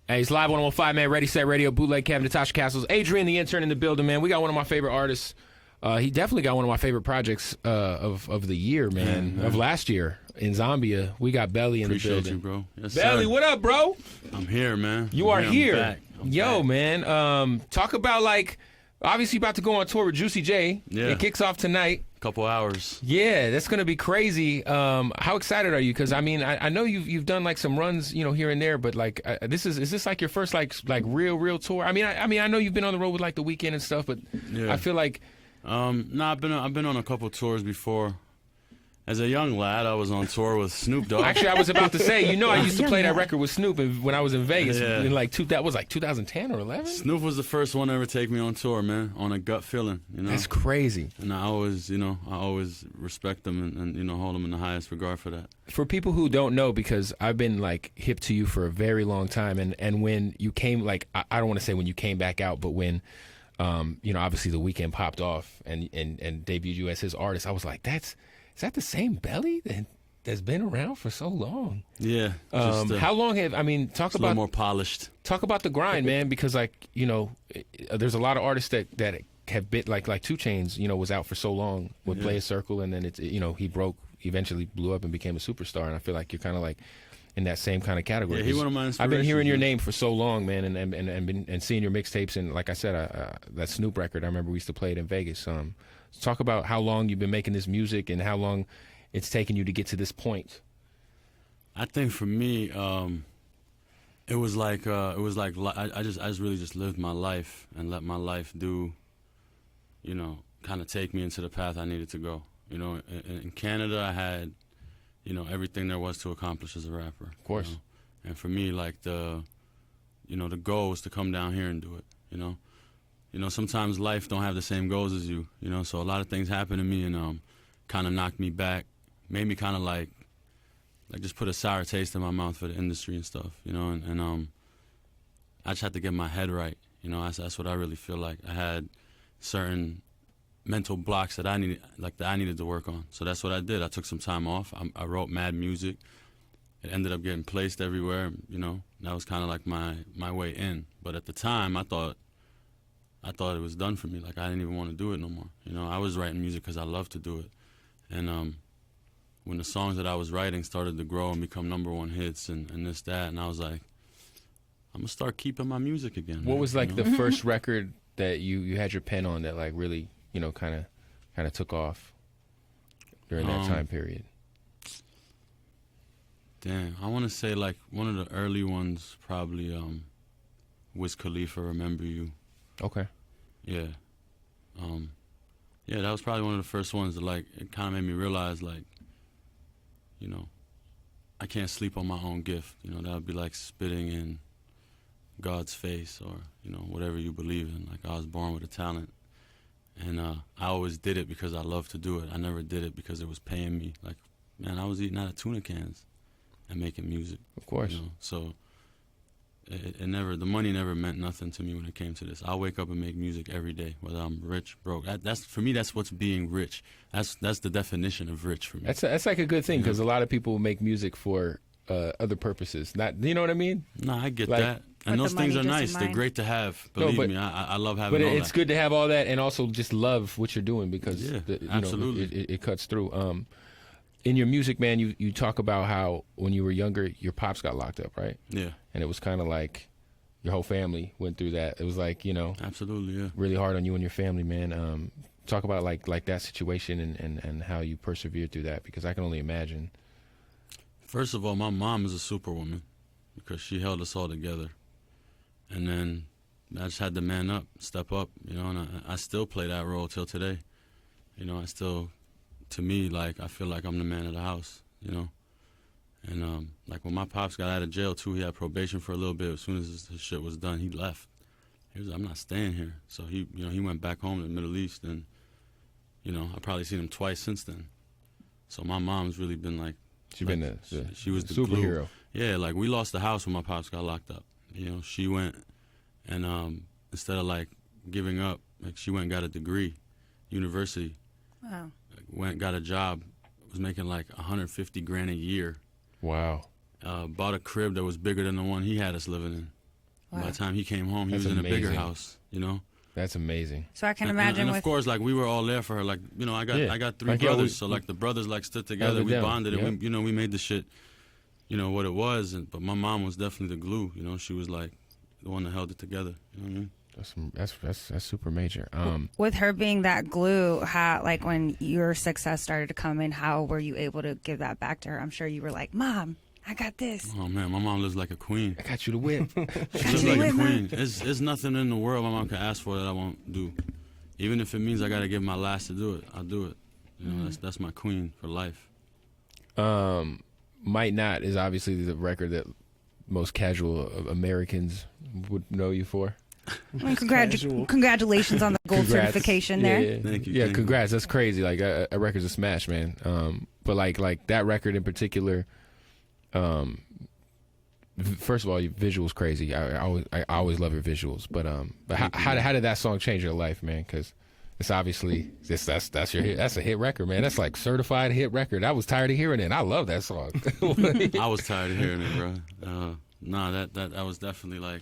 Hey, it's live 105, man. Ready, Set Radio, Bootleg Kevin, Natasha Castles, Adrian, the intern in the building, man. We got one of my favorite artists. He definitely got one of my favorite projects of the year, man, of last year in Zambia. We got Belly in the building. Appreciate you, bro. Yes, Belly, sir. what up, bro? I'm here, man. You are here. I'm back. Yo, back. man. Talk about, like, obviously about to go on tour with Juicy J. Yeah. It kicks off tonight. Couple hours. Yeah, that's gonna be crazy. How excited are you? Because I mean, I know you've done like some runs, you know, here and there, but like, is this like your first like real tour? I mean, I know you've been on the road with like the Weeknd and stuff, but Yeah. I feel like, I've been on a couple tours before. As a young lad, I was on tour with Snoop Dogg. actually, I was about to say, you know, I used to play that record with Snoop when I was in Vegas Yeah. in like 2010 or 11. Snoop was the first one to ever take me on tour, man, on a gut feeling, you know. That's crazy. And I always respect them and you know, hold them in the highest regard for that. For people who don't know, because I've been like hip to you for a very long time, and when you came, like, I don't want to say when you came back out, but when, you know, obviously the Weeknd popped off and debuted you as his artist, I was like, is that the same Belly that's been around for so long? Yeah. How long talk a about little more polished. Talk about the grind, man, because like, you know, there's a lot of artists that have been like 2 Chainz, you know, was out for so long with Play a Circle, and then you know, he eventually blew up and became a superstar, and I feel like you're kind of like in that same kind of category. Yeah, he's one of my inspirations. I've been hearing your name for so long, man, and seeing your mixtapes, and like I said, that Snoop record, I remember we used to play it in Vegas. Talk about how long you've been making this music and how long it's taken you to get to this point. I think for me, it was like I just really just lived my life and let my life do, you know, kind of take me into the path I needed to go. You know, in Canada, I had, you know, everything there was to accomplish as a rapper. Of course. You know? And for me, like the goal was to come down here and do it. You know, sometimes life don't have the same goals as you. You know, so a lot of things happened to me and kind of knocked me back, made me kind of like just put a sour taste in my mouth for the industry and stuff. You know, and I just had to get my head right. You know, that's what I really feel like. I had certain mental blocks that I needed to work on. So that's what I did. I took some time off. I wrote mad music. It ended up getting placed everywhere. You know, that was kind of like my way in. But at the time, I thought it was done for me. Like, I didn't even want to do it no more. You know, I was writing music because I love to do it. And when the songs that I was writing started to grow and become #1 hits and this, that, and I was like, I'm going to start keeping my music again. What was like you the know? first record that you had your pen on that like really, you know, kind of took off during that time period? Damn, I want to say like one of the early ones probably Wiz Khalifa, Remember You. Okay. Yeah. Yeah, that was probably one of the first ones that, like, it kind of made me realize, like, you know, I can't sleep on my own gift. You know, that would be like spitting in God's face or, you know, whatever you believe in. Like, I was born with a talent. And I always did it because I love to do it. I never did it because it was paying me. Like, man, I was eating out of tuna cans and making music. Of course. You know? So the money never meant nothing to me when it came to this. I'll wake up and make music every day, whether I'm rich, broke. That's for me. That's what's being rich. That's the definition of rich for me. That's like a good thing because a lot of people make music for other purposes. Not, you know what I mean? No, I get like, that. And those things are nice. They're great to have. Believe me, I love having all that. But it's good to have all that and also just love what you're doing because absolutely. It cuts through. In your music, man, you talk about how when you were younger, your pops got locked up, right? Yeah. And it was kind of like your whole family went through that. It was like, you know, absolutely, yeah, really hard on you and your family, man. Talk about like that situation and how you persevered through that because I can only imagine. First of all, my mom is a superwoman because she held us all together. And then I just had to man up, step up, you know, and I still play that role till today. You know, to me, like, I feel like I'm the man of the house, you know. And, like, when my pops got out of jail, too, he had probation for a little bit. As soon as his shit was done, he left. He was like, I'm not staying here. So, he went back home to the Middle East, and, you know, I've probably seen him twice since then. So my mom's really been, like... She was the superhero. Glue. Yeah, like, we lost the house when my pops got locked up. You know, she went and, instead of, like, giving up, like, she went and got a degree, university. Wow. Went got a job, was making like $150,000 a year. Wow. Bought a crib that was bigger than the one he had us living in. Wow. By the time he came home, he That's was in amazing. a bigger house, you know? That's amazing. So I can imagine and of course, like, we were all there for her. Like, you know, I got three brothers, so, like, the brothers, like, stood together. We bonded, and, we, you know, we made the shit, you know, what it was. But my mom was definitely the glue, you know? She was, like, the one that held it together, you know what I mean? That's super major. With her being that glue, how, like, when your success started to come in, how were you able to give that back to her? I'm sure you were like, Mom, I got this. Oh, man, my mom lives like a queen. I got you the whip. She lives like a queen. There's nothing in the world my mom can ask for that I won't do. Even if it means I got to give my last to do it, I'll do it. You know, that's my queen for life. Might Not is obviously the record that most casual Americans would know you for. Well, congratulations on the gold certification there. Yeah. Thank you. Yeah, congrats. That's crazy. Like a record's a smash, man. But like that record in particular, first of all, your visuals crazy. I always love your visuals. But how did that song change your life, man? Because it's obviously that's your hit. That's a hit record, man. That's like certified hit record. I was tired of hearing it. I love that song. I was tired of hearing it, bro. That was definitely like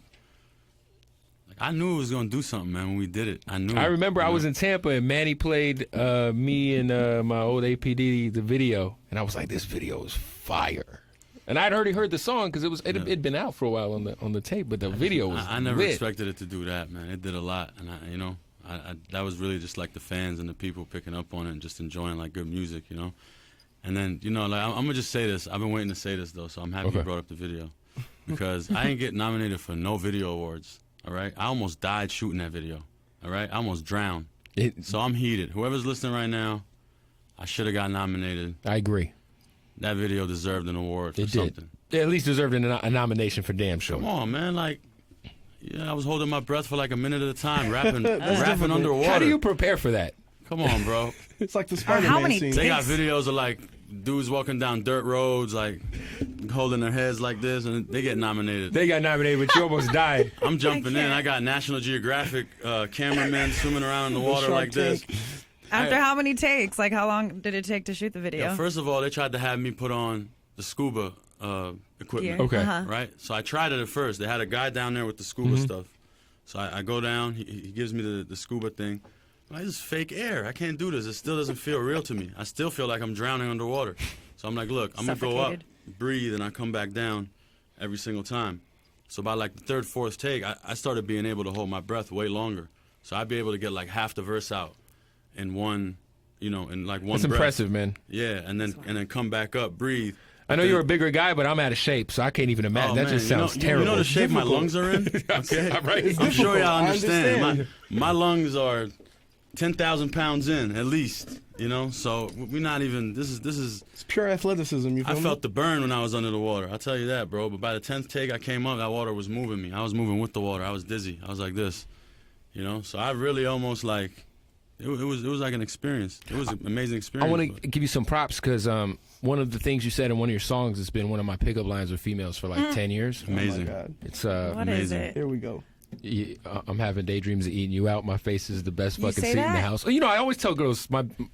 I knew it was gonna do something, man. When we did it, I knew. I remember I was in Tampa and Manny played me and my old APD the video, and I was like, "This video is fire." And I'd already heard the song because it'd been out for a while on the tape, but the video was. I never lit. expected it to do that, man. It did a lot, and that was really just like the fans and the people picking up on it and just enjoying like good music, you know. And then like I'm gonna just say this. I've been waiting to say this though, so I'm happy you brought up the video because I didn't get nominated for no video awards. All right, I almost died shooting that video. All right, I almost drowned. So I'm heated. Whoever's listening right now, I should have got nominated. I agree. That video deserved an award for something. It at least deserved a nomination for damn sure. Come on, man. Like, yeah, I was holding my breath for like a minute at a time, rapping underwater. How do you prepare for that? Come on, bro. It's like the Spider-Man scene. They got videos of like dudes walking down dirt roads, like holding their heads like this, and they get nominated. They got nominated, but you almost died. I'm jumping in. I got National Geographic cameramen swimming around in the water like this. After how many takes? Like, how long did it take to shoot the video? Yeah, first of all, they tried to have me put on the scuba equipment. Gear. Okay. Right? So I tried it at first. They had a guy down there with the scuba stuff. So I go down. He gives me the scuba thing. This is fake air. I can't do this. It still doesn't feel real to me. I still feel like I'm drowning underwater. So I'm like, look, I'm going to go up, breathe, and I come back down every single time. So by like the third, fourth take, I started being able to hold my breath way longer. So I'd be able to get like half the verse out in one, in like one That's breath. impressive, man. Yeah, and then come back up, breathe. I know you're a bigger guy, but I'm out of shape, so I can't even imagine. That just sounds terrible. You know the shape my lungs are in? Okay. Right. I'm sure y'all understand. My lungs are 10,000 pounds in, at least. So we're not even. This is. It's pure athleticism. You feel I me? felt the burn when I was under the water. I'll tell you that, bro. But by the 10th take, I came up. That water was moving me. I was moving with the water. I was dizzy. I was like this. So I really almost like. It was like an experience. It was an amazing experience. I want to give you some props because one of the things you said in one of your songs has been one of my pickup lines with females for like 10 years. Amazing. Oh my God. It's What amazing. is it? Here we go. I'm having daydreams of eating you out. My face is the best You fucking say seat in the that? house. I always tell girls,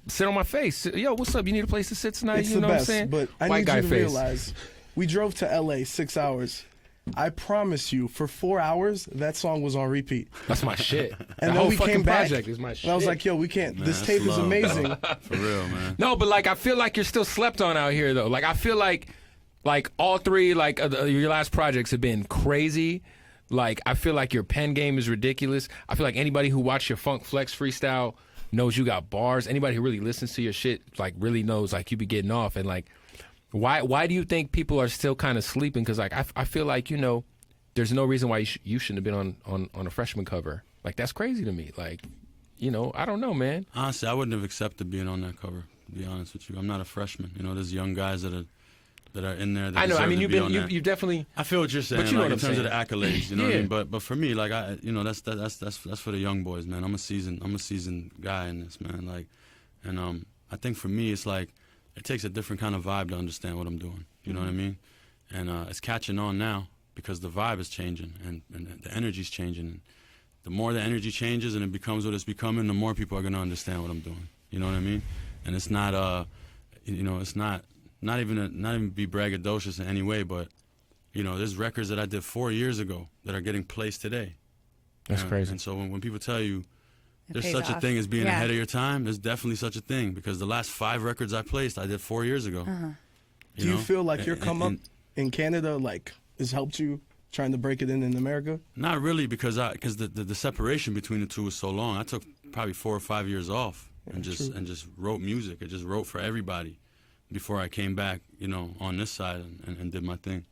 sit on my face. Yo, what's up? You need a place to sit tonight? It's You the know best, what I'm saying? but I White need guy you to face. realize, we drove to L.A. 6 hours. I promise you, for 4 hours, that song was on repeat. That's my shit. And the then whole we fucking came back, project is my shit. and I was like, yo, we can't. Man, this that's tape is love, amazing. bro. For real, man. No, but like I feel like you're still slept on out here though. Like I feel like all three your last projects have been crazy. Like I feel like your pen game is ridiculous. I feel like anybody who watched your Funk Flex freestyle knows you got bars. Anybody who really listens to your shit like really knows like you be getting off. And like why do you think people are still kind of sleeping? Because like I feel like there's no reason why you shouldn't have been on a freshman cover. Like that's crazy to me. Like I don't know, man. Honestly, I wouldn't have accepted being on that cover. To be honest with you, I'm not a freshman. There's young guys that are in there. That I know. I mean, you've definitely. I feel what you're saying. But you know what in I'm terms saying. of the accolades, you know what I Yeah. mean. But for me, like that's for the young boys, man. I'm a seasoned guy in this, man. Like, and I think for me, it's like it takes a different kind of vibe to understand what I'm doing. You know what I mean? And it's catching on now because the vibe is changing and the energy's changing. The more the energy changes and it becomes what it's becoming, the more people are gonna understand what I'm doing. You know what I mean? And it's not it's not even be braggadocious in any way, but you know, there's records that I did 4 years ago that are getting placed today. That's crazy. And so when people tell you there's pays such a off. thing as being Yeah. ahead of your time, there's definitely such a thing, because the last 5 records I placed, I did 4 years ago. Do you know? feel like your come up And- in Canada like has helped you trying to break it in America? Not really, because the separation between the two was so long. I took probably 4 or 5 years off and just wrote music. I just wrote for everybody before I came back, you know, on this side and did my thing.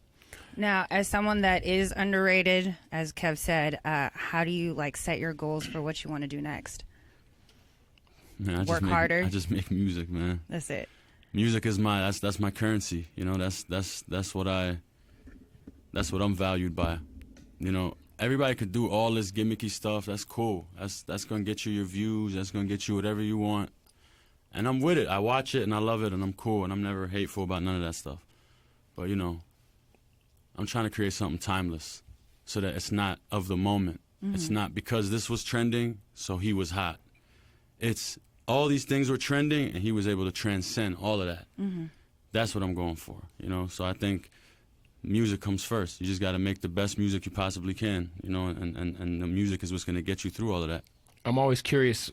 Now, as someone that is underrated, as Kev said, how do you like set your goals for what you want to do next? Man, Work harder. I just make music, man. That's it. Music is that's my currency. You know, that's what I'm valued by. You know, everybody could do all this gimmicky stuff. That's cool. That's gonna get you your views. That's gonna get you whatever you want. And I'm with it. I watch it and I love it and I'm cool and I'm never hateful about none of that stuff. But you know, I'm trying to create something timeless, so that it's not of the moment. It's not because this was trending, so he was hot. It's all these things were trending and he was able to transcend all of that. That's what I'm going for, you know. So I think music comes first. You just got to make the best music you possibly can, you know, and the music is what's going to get you through all of that. I'm always curious,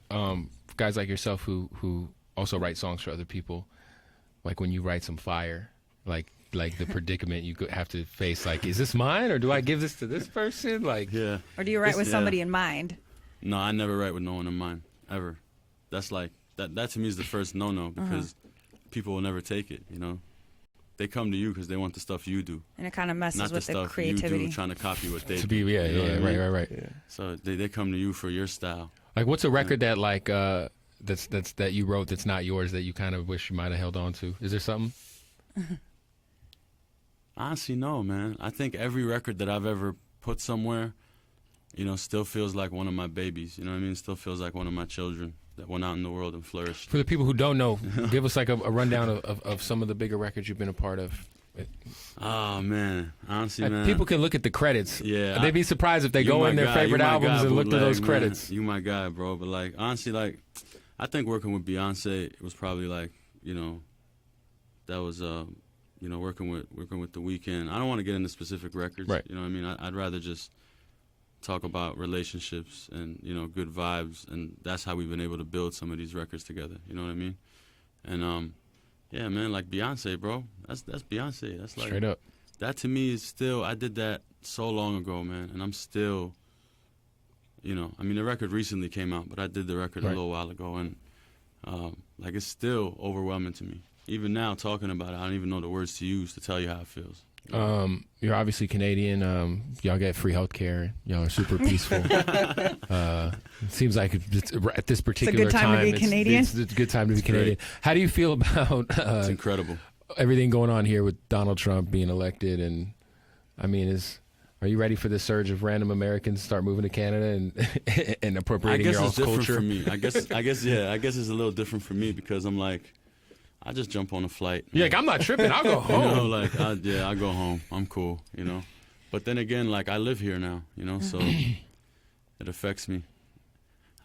guys like yourself who also write songs for other people, like when you write some fire, like the predicament you have to face, like, is this mine or do I give this to this person? Like, Yeah. Or do you write It's- with yeah. somebody in mind? No, I never write with no one in mind, ever. That's like, that to me is the first no-no, because people will never take it, you know. They come to you because they want the stuff you do, And it kind of messes not the with the stuff you creativity. do trying to copy what they to do. be, yeah, you know yeah, what I mean? right. So they come to you for your style. Like, what's a record that like that you wrote that's not yours that you kind of wish you might have held on to? Is there something? Honestly, no, man. I think every record that I've ever put somewhere, you know, still feels like one of my babies. You know what I mean? Still feels like one of my children that went out in the world and flourished. For the people who don't know, give us like a rundown of some of the bigger records you've been a part of. Oh, man. Honestly, Like, man. people can look at the credits. Yeah, They'd be surprised if they You go my in their guy, favorite you my albums guy, and look at those Bootleg, man. credits. You my guy, bro. But like, honestly, like, I think working with Beyonce was probably like, you know, that was you know, working with The Weeknd. I don't want to get into specific records. Right. You know what I mean? I'd rather just talk about relationships and, you know, good vibes, and that's how we've been able to build some of these records together. You know what I mean? And yeah, man, like Beyonce, bro. That's Beyonce. That's like, Straight up. that to me is still, I did that so long ago, man, and I'm still, you know, I mean, the record recently came out, but I did the record Right. a little while ago, and like, it's still overwhelming to me. Even now, talking about it, I don't even know the words to use to tell you how it feels. You're obviously Canadian. Y'all get free health care. Y'all are super peaceful. It seems like at this particular time to be Canadian. It's a good time to be Canadian. great. How do you feel about It's incredible. everything going on here with Donald Trump being elected? And I mean, are you ready for the surge of random Americans to start moving to Canada and and I appropriating guess your own it's different culture? for me. I guess it's a little different for me because I'm like, I just jump on a flight. You're like, I'm not tripping. I'll go You home. know, like, I go home. I'm cool, you know. But then again, like, I live here now, you know, so it affects me.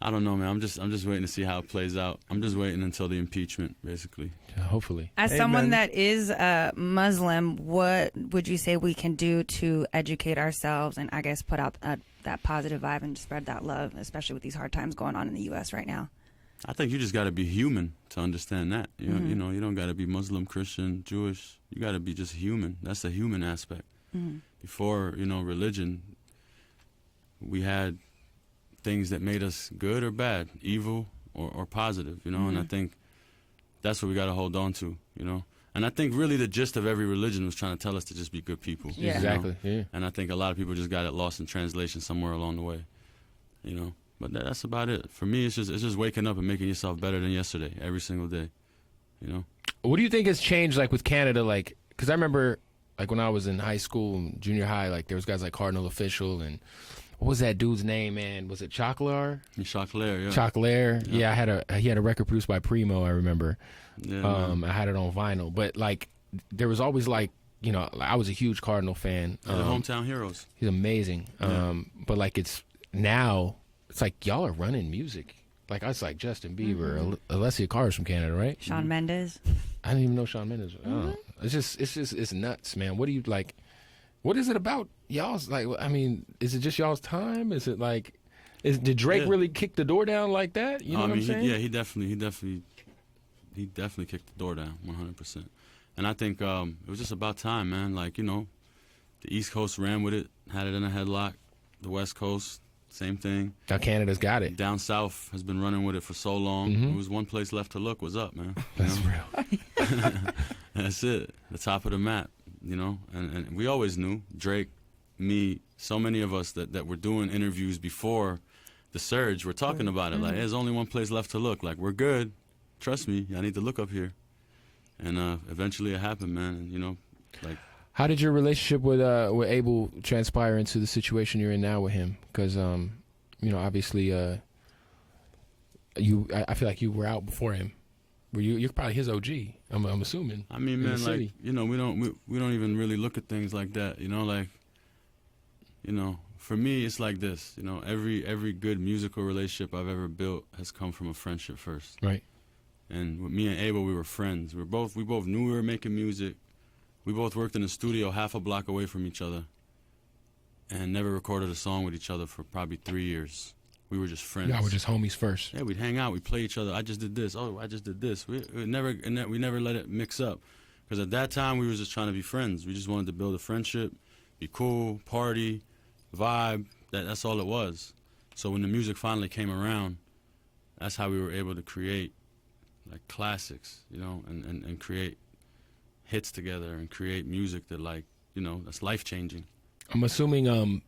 I don't know, man. I'm just waiting to see how it plays out. I'm just waiting until the impeachment, basically. Hopefully. As Amen. someone that is Muslim, what would you say we can do to educate ourselves and I guess put out that positive vibe and spread that love, especially with these hard times going on in the U.S. right now? I think you just got to be human to understand that. You know, you don't got to be Muslim, Christian, Jewish. You got to be just human. That's the human aspect. Before, you know, religion, we had things that made us good or bad, evil or positive, you know, and I think that's what we got to hold on to, you know. And I think really the gist of every religion was trying to tell us to just be good people. Yeah. you know? Exactly. Yeah. And I think a lot of people just got it lost in translation somewhere along the way, you know. But that's about it. For me, it's just waking up and making yourself better than yesterday every single day, you know. What do you think has changed, like, with Canada? Like, because I remember, like, when I was in high school and junior high, like, there was guys like Cardinal Official and what was that dude's name, man? Was it Chocolare? Chocolare, yeah. Chocolare. Yeah, he had a record produced by Primo, I remember. Yeah, man. I had it on vinyl. But, like, there was always, like, you know, I was a huge Cardinal fan. The hometown heroes. He's amazing. But, like, it's now, it's like y'all are running music. Like, I was like Justin Bieber, Alessia Carr's from Canada, right? Shawn Mendes. I didn't even know Shawn Mendes. Oh. It's nuts, man. What do you like? What is it about y'all's, like, I mean, is it just y'all's time? Is it like, did Drake really kick the door down like that? You know what I'm saying? He definitely kicked the door down 100%. And I think it was just about time, man. Like, you know, the East Coast ran with it, had it in a headlock. The West Coast, same thing. Now Canada's got it. Down South has been running with it for so long. It was one place left to look. What's up, man? That's real. That's it. The top of the map, you know? And we always knew, Drake, me, so many of us that were doing interviews before the surge were talking about it. Like, there's only one place left to look. Like, we're good. Trust me, I need to look up here. And eventually it happened, man. And, you know, like. How did your relationship with Abel transpire into the situation you're in now with him? Because, you know, obviously, I feel like you were out before him. You're probably his OG. I'm assuming. I mean, man, like, you know, we don't even really look at things like that. You know, like, you know, for me, it's like this. You know, every good musical relationship I've ever built has come from a friendship first. Right. And with me and Abel, we were friends. We both knew we were making music. We both worked in a studio half a block away from each other and never recorded a song with each other for probably 3 years. We were just friends. Y'all were just homies first. Yeah, we'd hang out. We'd play each other. I just did this. Oh, I just did this. We never let it mix up. Because at that time, we were just trying to be friends. We just wanted to build a friendship, be cool, party, vibe. That's all it was. So when the music finally came around, that's how we were able to create like classics, you know, and create hits together and create music that, like, you know, that's life-changing. I'm assuming,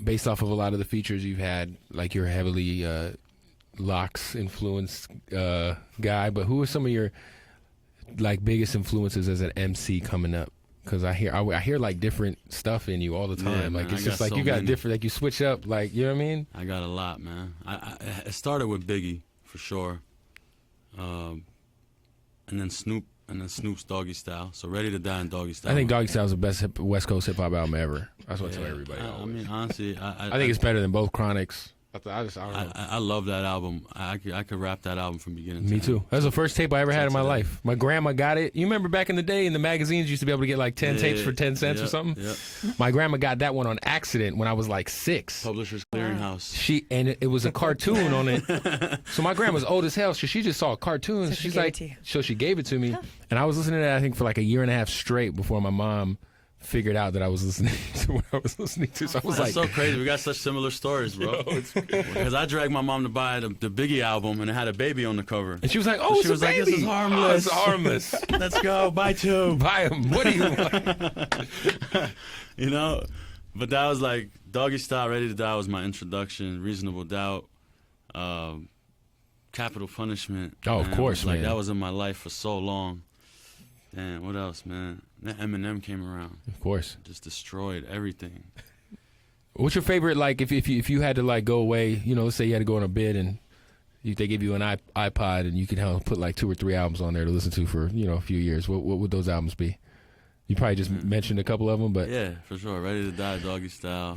based off of a lot of the features you've had, like, you're heavily Locks influenced guy, but who are some of your, like, biggest influences as an MC coming up? Because I hear like different stuff in you all the time. Yeah, like, man, it's just like so you got many. different, like, you switch up, like, you know what I mean? I got a lot, man. It started with Biggie, for sure. And then Snoop's Doggy Style. So Ready to Die and Doggy Style. I think Doggy Style is the best West Coast hip hop album ever. That's what I tell everybody. I mean, honestly, I think it's better than both Chronics. I don't know. I love that album. I could rap that album from beginning to Me end. too. That was the first tape I ever had in my Today. life. My grandma got it. You remember back in the day in the magazines, you used to be able to get like 10 tapes for 10 cents or something? Yep. My grandma got that one on accident when I was like 6. Publishers Clearinghouse. It was a cartoon on it. So my grandma's old as hell. So she just saw a cartoon. So she She's gave it like, to you. so she gave it to me, and I was listening to that I think for like a year and a half straight before my mom figured out that I was listening to what I was listening to. So I was That's like, so crazy. We got such similar stories, bro. Because I dragged my mom to buy the Biggie album, and it had a baby on the cover. and she was like, oh, it's she a was like, baby. "This is harmless. Oh, it's harmless. Let's go, buy two." Buy them. What do you want? You know? But that was like Doggy Style, Ready to Die was my introduction. Reasonable Doubt, Capital Punishment. Oh, of man. course, Like, man. that was in my life for so long. Damn, what else, man? Then Eminem came around, Of course. just destroyed everything. What's your favorite, like, if you had to, like, go away, you know, let's say you had to go on a bid and they give you an iPod and you could put, like, 2 or 3 albums on there to listen to for, you know, a few years, what would those albums be? You probably just mentioned a couple of them, but Yeah, for sure. Ready to Die, Doggy Style.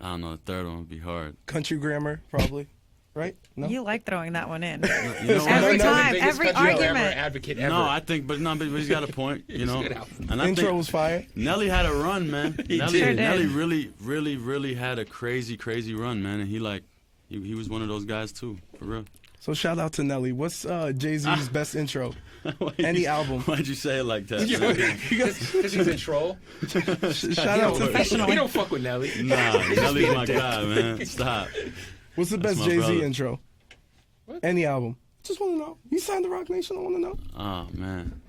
I don't know, the third one would be hard. Country Grammar, probably. Right? No? You like throwing that one in. You know what? Every No, time, Biggest every country rapper argument. advocate ever. No, I think, but he's got a point, you know. good album. And I Intro think was fire. Nelly had a run, man. Nelly, did. Sure did. Nelly really had a crazy run, man. And he was one of those guys too, for real. So shout out to Nelly. What's Jay-Z's best intro? Any album. Why'd you say it like that? Because he's a troll. Shout out to He don't fuck with Nelly. Nah, Nelly's my guy, man. Stop. What's the best my Jay-Z brother. intro? What? Any album. Just want to know. You signed the Rock Nation. I want to know. Oh man,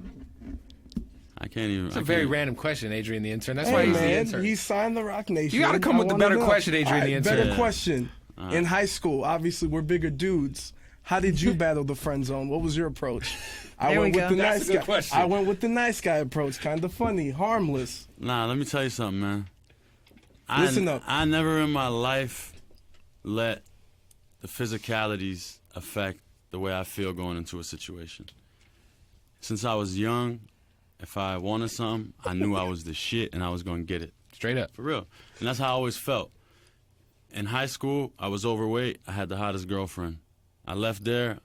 I can't even. It's a very random question, Adrian the intern. That's Hey why he's the man, intern. he signed the Rock Nation. You gotta come I with the wanna better know. question, Adrian All the right, intern. Better Yeah. question. In high school, obviously we're bigger dudes. How did you battle the friend zone? What was your approach? I There we went with go. the That's nice a good guy. question. I went with the nice guy approach. Kind of funny, harmless. Nah, let me tell you something, man. Listen up. I never in my life let the physicalities affect the way I feel going into a situation. Since I was young, if I wanted something, I knew I was the shit and I was going to get it. Straight up. For real. And that's how I always felt. In high school, I was overweight. I had the hottest girlfriend. I left there.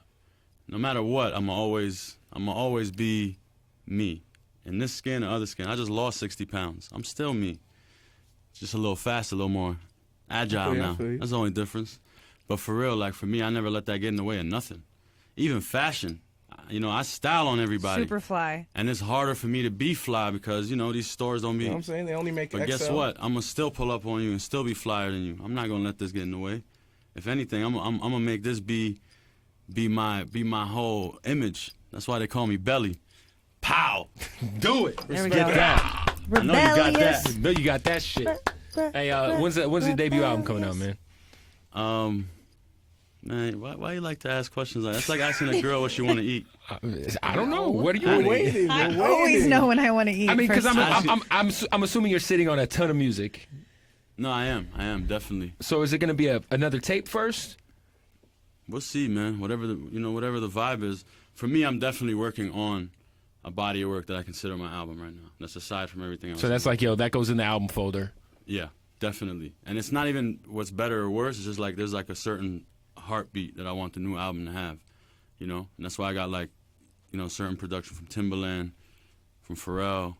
No matter what, I'ma always be me. in this skin or other skin. I just lost 60 pounds. I'm still me. Just a little faster, a little more agile now. That's the only difference. But for real, like for me, I never let that get in the way of nothing. Even fashion. You know, I style on everybody. Super fly. And it's harder for me to be fly because, you know, these stores don't be. You know what I'm saying? They only make But XL. guess what? I'm going to still pull up on you and still be flyer than you. I'm not going to let this get in the way. If anything, I'm going to make this be my whole image. That's why they call me Belly. Pow! Do it. There we Get go. that. I know you got that. I know you got that shit. Hey, when's the debut album coming out, man? Man, why you like to ask questions like that? That's like asking a girl what she want to eat. I don't know. What are you We're wanting? waiting. I We're always waiting. know when I want to eat. I mean, because first. I'm assuming you're sitting on a ton of music. No, I am definitely. So is it going to be another tape first? We'll see, man. Whatever the vibe is. For me, I'm definitely working on a body of work that I consider my album right now. That's aside from everything else. So that's like, that goes in the album folder. Yeah, definitely. And it's not even what's better or worse. It's just like there's like a certain heartbeat that I want the new album to have, you know? And that's why I got like, you know, certain production from Timbaland, from Pharrell.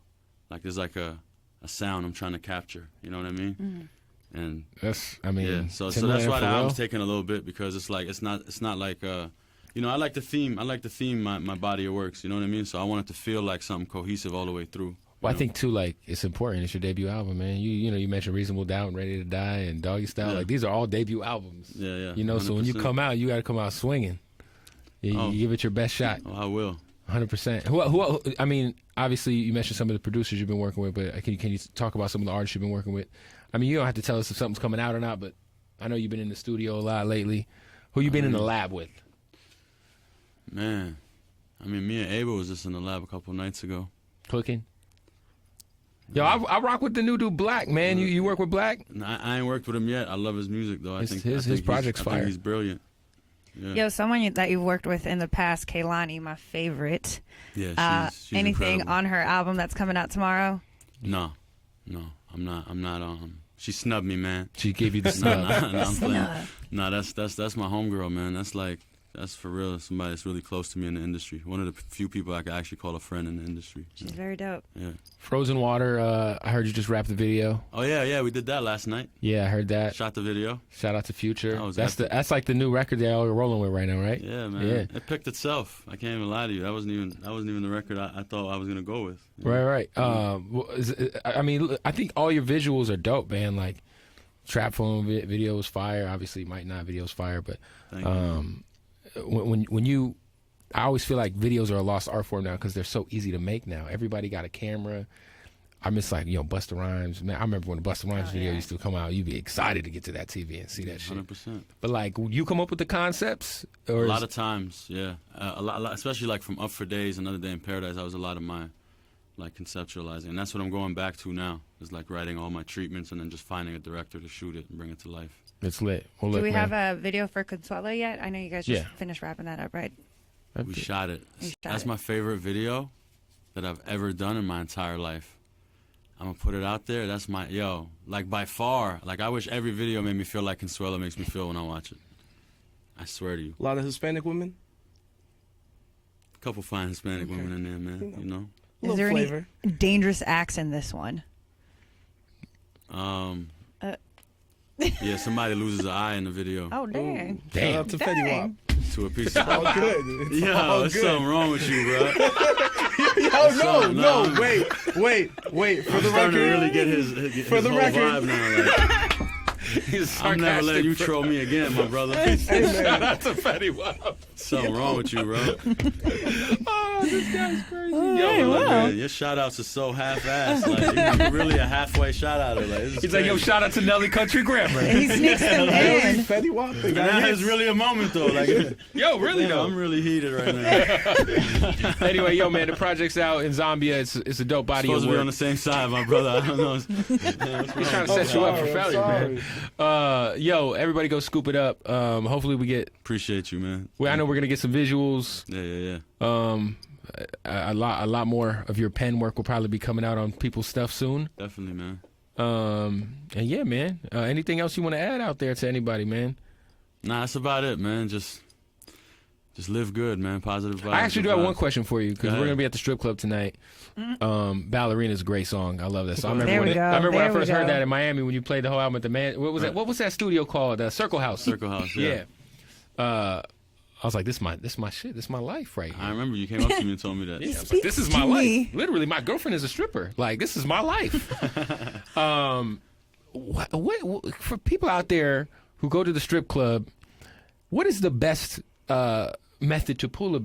Like there's like a sound I'm trying to capture, you know what I mean? Mm-hmm. And yeah, so that's why the album's taking a little bit because it's like it's not like you know, I like the theme my body of works, you know what I mean? So I want it to feel like something cohesive all the way through. Well, I think too, like it's important. It's your debut album, man. You know, you mentioned Reasonable Doubt and Ready to Die and Doggy Style. Yeah. Like these are all debut albums. Yeah. You know, 100%. so when you come out, you got to come out swinging. You give it your best shot. Oh, I will. 100%. Who? I mean, obviously, you mentioned some of the producers you've been working with, but can you talk about some of the artists you've been working with? I mean, you don't have to tell us if something's coming out or not, but I know you've been in the studio a lot lately. Who you been in the lab with? Man, I mean, me and Abel was just in the lab a couple nights ago. Cooking? Yo, I rock with the new dude, Black, man. You work with Black? I ain't worked with him yet. I love his music, though. I think his project's I fire. think he's brilliant. Yeah. Yo, someone that you've worked with in the past, Kehlani, my favorite. Yeah, she's anything incredible. on her album that's coming out tomorrow? No, I'm not. She snubbed me, man. She gave you the No, snub. I'm playing. No, that's my homegirl, man. That's for real. Somebody that's really close to me in the industry. One of the few people I could actually call a friend in the industry. She's very dope. Yeah. Frozen Water, I heard you just wrapped the video. Oh yeah, we did that last night. Yeah, I heard that. Shot the video. Shout out to Future. That was That's epic. that's like the new record they're all rolling with right now, right? Yeah, man. Yeah. It picked itself. I can't even lie to you. That wasn't even the record I thought I was gonna go with. You know? Right. I mean, I think all your visuals are dope, man. Like Trap Phone video was fire. Obviously, Might Not video's fire, but Thank you. when you, I always feel like videos are a lost art form now because they're so easy to make now. Everybody got a camera. I miss like Busta Rhymes. Man, I remember when the Busta Rhymes video used to come out. You'd be excited to get to that TV and see that shit. 100%. But like, you come up with the concepts, or A lot of times, yeah. A lot, especially like from Up for Days, Another Day in Paradise. That was a lot of my like conceptualizing, and that's what I'm going back to now. Is like writing all my treatments and then just finding a director to shoot it and bring it to life. It's lit. Well, Do look, we man, have a video for Consuela yet? I know you guys just Yeah. finished wrapping that up, right? We shot it. You shot That's it. my favorite video that I've ever done in my entire life. I'm gonna put it out there. That's my like by far. Like I wish every video made me feel like Consuela makes me feel when I watch it. I swear to you. A lot of Hispanic women. A couple fine Hispanic women in there, man. You know. A Is little there flavor. any dangerous acts in this one? Yeah, somebody loses an eye in the video. Oh, dang. Shout out to Fetty Wap. To a piece of. All good. It's all There's good. something wrong with you, bro. No, wait. For the Starting to record, really get his For the whole record. vibe now. Like, He's I'm never letting sarcastic. you troll me again, my brother. Shout out to Fetty Wap. Something wrong with you, bro. Oh, this guy's crazy. Hey, Look, wow. man, your shout outs are so half-assed. Like, you're really a halfway shout outer. Like, this is He's like, yo, crazy. shout out to Nelly Country Grammar. He sneaks them in. Fetty Wap. They got That hits. is really a moment, though. Like, Yo, really though. I'm really heated right now. Anyway, yo, man, the project's out in Zambia. It's a dope body Supposed of to be work. on the same side, my brother. I don't know. He's trying to set you up for I'm failure, man. sorry. Yo, everybody go scoop it up. Hopefully we get. Appreciate you, man. Well, I know we're gonna get some visuals. Yeah. A lot more of your pen work will probably be coming out on people's stuff soon. Definitely, man. And yeah, man. Anything else you want to add out there to anybody, man? Nah, that's about it, man. Just just live good, man. Positive vibes. I actually do good have one vibes. question for you because Go we're ahead. gonna be at the strip club tonight. Ballerina's a great song. I love that song. I There remember we go. I remember when I There we first heard go. that in Miami when you played the whole album at the man. What was that? What was that studio called? Circle House. Circle House. Yeah. I was like, this is my shit. This is my life right I here. remembe you came up to me and told me that. Yeah, I was like, this is Speak my to me. life. Literally, my girlfriend is a stripper. Like, this is my life. What for people out there who go to the strip club? What is the best method to pull a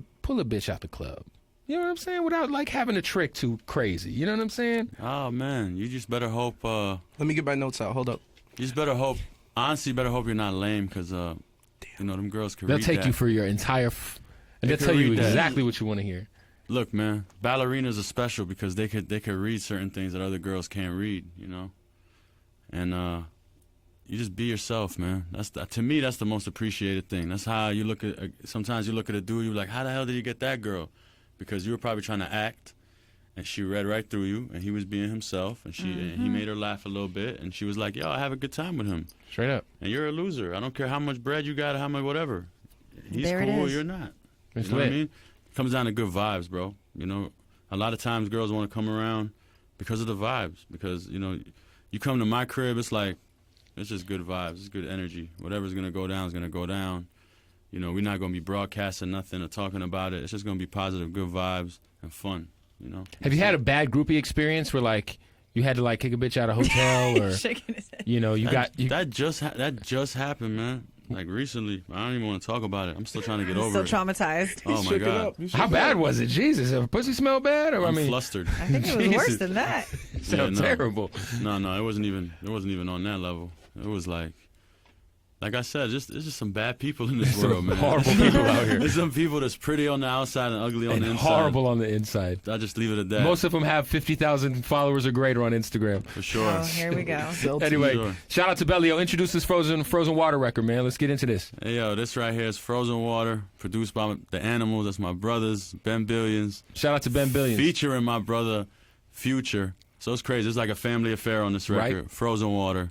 bitch out the club? You know what I'm saying? Without like having a trick too crazy. You know what I'm saying? Oh man, you just better hope. Let me get my notes out. Hold up. You just better hope. Honestly, you better hope you're not lame, because you know them girls can They'll read take that. you for your entire, and They they'll tell can you read that. exactly what you want to hear. Look, man, ballerinas are special because they could read certain things that other girls can't read, you know. And you just be yourself, man. To me, that's the most appreciated thing. That's how you look at. Sometimes you look at a dude, you're like, how the hell did you get that girl? Because you were probably trying to act, and she read right through you, and he was being himself, and and he made her laugh a little bit, and she was like, yo, I have a good time with him. Straight up. And you're a loser. I don't care how much bread you got or how much whatever. He's There it cool, is. you're not. It's You know what I lit. mean? It comes down to good vibes, bro. You know, a lot of times girls want to come around because of the vibes. Because, you know, you come to my crib, it's like, it's just good vibes. It's good energy. Whatever's going to go down is going to go down. You know, we're not going to be broadcasting nothing or talking about it. It's just going to be positive, good vibes and fun, you know? Have you had a bad groupie experience where like you had to like kick a bitch out of a hotel or Shaking his head. you know that just happened, man. Like recently. I don't even want to talk about it. I'm still trying to get over Still it. traumatized. Oh, my Shook it God. up. You shook how it bad up. was it? Jesus, if pussy smell bad or I'm I mean flustered. I think it was Jesus. worse than that. sounds Yeah, no. terrible. No, it wasn't even on that level. It was like I said, it's just some bad people in this Some world, man. horrible people out here. There's some people that's pretty on the outside and ugly on And the inside. horrible on the inside. I just leave it at that. Most of them have 50,000 followers or greater on Instagram. for sure. Oh, here we go. Sell to Anyway, Sure. shout out to Bellio. Introduce this frozen water record, man. Let's get into this. Hey, yo, this right here is Frozen Water, produced by the Animals. That's my brothers, Ben Billions. Shout out to Ben Billions. Featuring my brother, Future. So it's crazy. It's like a family affair on this record. Right. Frozen Water.